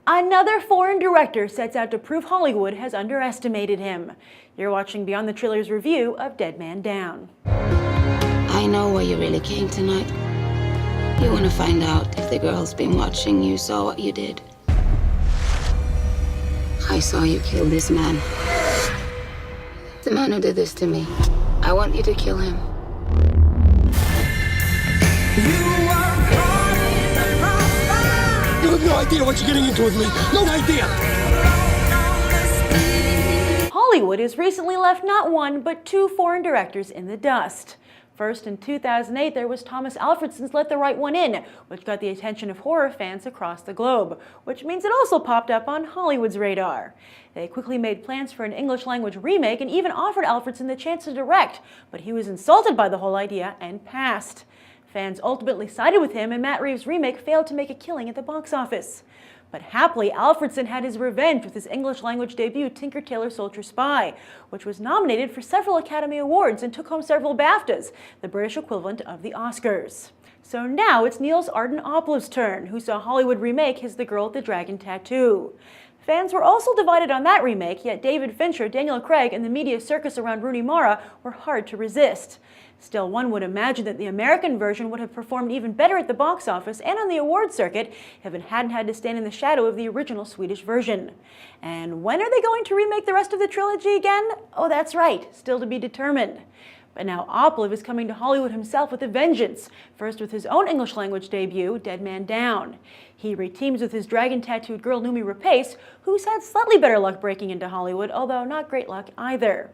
Another foreign director sets out to prove Hollywood has underestimated him. You're watching Beyond the Trailer's review of Dead Man Down. I know why you really came tonight. You want to find out if the girl's been watching you saw what you did. I saw you kill this man. The man who did this to me. I want you to kill him. You have no idea what you're getting into with me. No idea. Hollywood has recently left not one, but two foreign directors in the dust. First, in 2008, there was Thomas Alfredson's Let the Right One In, which got the attention of horror fans across the globe, which means it also popped up on Hollywood's radar. They quickly made plans for an English-language remake and even offered Alfredson the chance to direct, but he was insulted by the whole idea and passed. Fans ultimately sided with him, and Matt Reeves' remake failed to make a killing at the box office. But happily, Alfredson had his revenge with his English-language debut, Tinker Tailor Soldier Spy, which was nominated for several Academy Awards and took home several BAFTAs, the British equivalent of the Oscars. So now it's Niels Arden Oplev's turn, who saw Hollywood remake his The Girl with the Dragon Tattoo. Fans were also divided on that remake, yet David Fincher, Daniel Craig, and the media circus around Rooney Mara were hard to resist. Still, one would imagine that the American version would have performed even better at the box office and on the awards circuit if it hadn't had to stand in the shadow of the original Swedish version. And when are they going to remake the rest of the trilogy again? Oh, that's right, still to be determined. But now Oplev is coming to Hollywood himself with a vengeance, first with his own English-language debut, Dead Man Down. He reteams with his dragon-tattooed girl Noomi Rapace, who's had slightly better luck breaking into Hollywood, although not great luck either.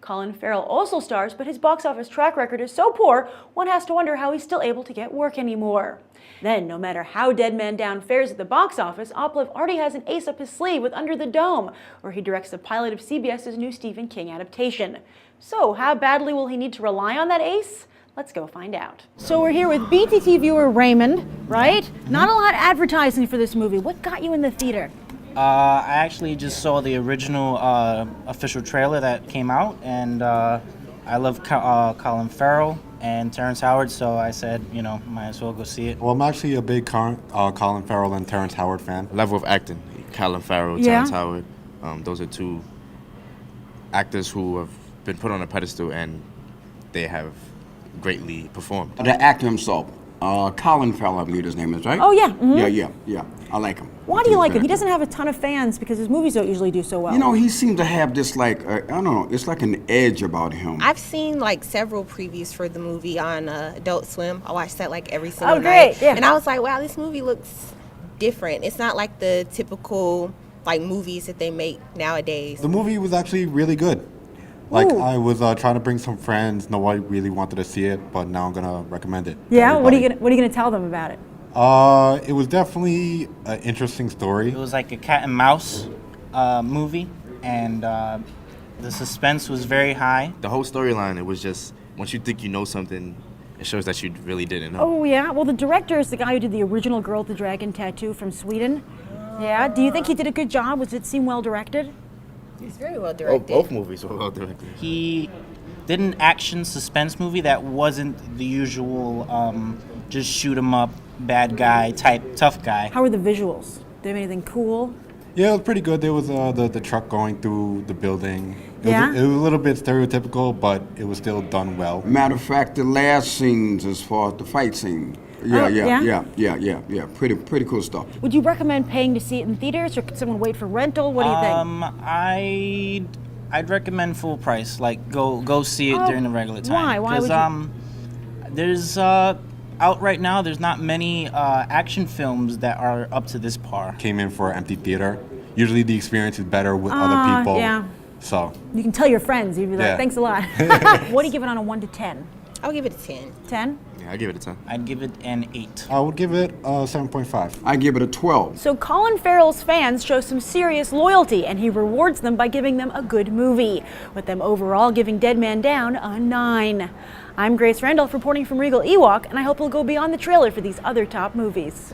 Colin Farrell also stars, but his box office track record is so poor, one has to wonder how he's still able to get work anymore. Then, no matter how Dead Man Down fares at the box office, Oplev already has an ace up his sleeve with Under the Dome, where he directs the pilot of CBS's new Stephen King adaptation. So, how badly will he need to rely on that ace? Let's go find out. So we're here with BTT viewer Raymond, right? Not a lot of advertising for this movie. What got you in the theater? I actually just saw the original official trailer that came out, and I love Colin Farrell and Terrence Howard, so I said, might as well go see it. Well, I'm actually a big Colin Farrell and Terrence Howard fan. Level of acting, Colin Farrell, Yeah. Terrence Howard, those are two actors who have been put on a pedestal, and they have greatly performed. The actor himself, Colin Farrell, I believe his name is, right? Oh, yeah. Mm-hmm. Yeah. I like him. Why do you like him? He doesn't have a ton of fans because his movies don't usually do so well. He seems to have this, I don't know, it's like an edge about him. I've seen several previews for the movie on Adult Swim. I watch that every single Oh, night. great, yeah. And I was like, wow, this movie looks different. It's not like the typical movies that they make nowadays. The movie was actually really good. Ooh. I was trying to bring some friends. Nobody really wanted to see it, but now I'm gonna recommend it. Yeah, what are you gonna tell them about it? It was definitely an interesting story. It was like a cat and mouse movie, and the suspense was very high. The whole storyline, it was just, once you think you know something, it shows that you really didn't know. Oh yeah, well the director is the guy who did the original Girl with the Dragon Tattoo from Sweden. Yeah, do you think he did a good job? Does it seem well directed? It's very well directed. Both movies were well directed. He did an action suspense movie that wasn't the usual just shoot 'em up, bad guy type tough guy. How were the visuals? Did they have anything cool? Yeah, it was pretty good. There was the truck going through the building. It Yeah? was a little bit stereotypical, but it was still done well. Matter of fact, the last scenes as far as the fight scene. Yeah. Pretty cool stuff. Would you recommend paying to see it in theaters, or could someone wait for rental? What do you think? I'd recommend full price. Go see it during the regular time. Why? Why would you? There's out right now. There's not many action films that are up to this par. Came in for an empty theater. Usually the experience is better with other people. Yeah. So. You can tell your friends. You'd be like, Yeah. thanks a lot. What do you give it on a 1 to 10? I would give it a 10. 10? Yeah, I give it a 10. I'd give it an 8. I would give it 7.5. I give it a 12. So Colin Farrell's fans show some serious loyalty, and he rewards them by giving them a good movie, with them overall giving Dead Man Down a 9. I'm Grace Randolph reporting from Regal Ewok, and I hope you'll go beyond the trailer for these other top movies.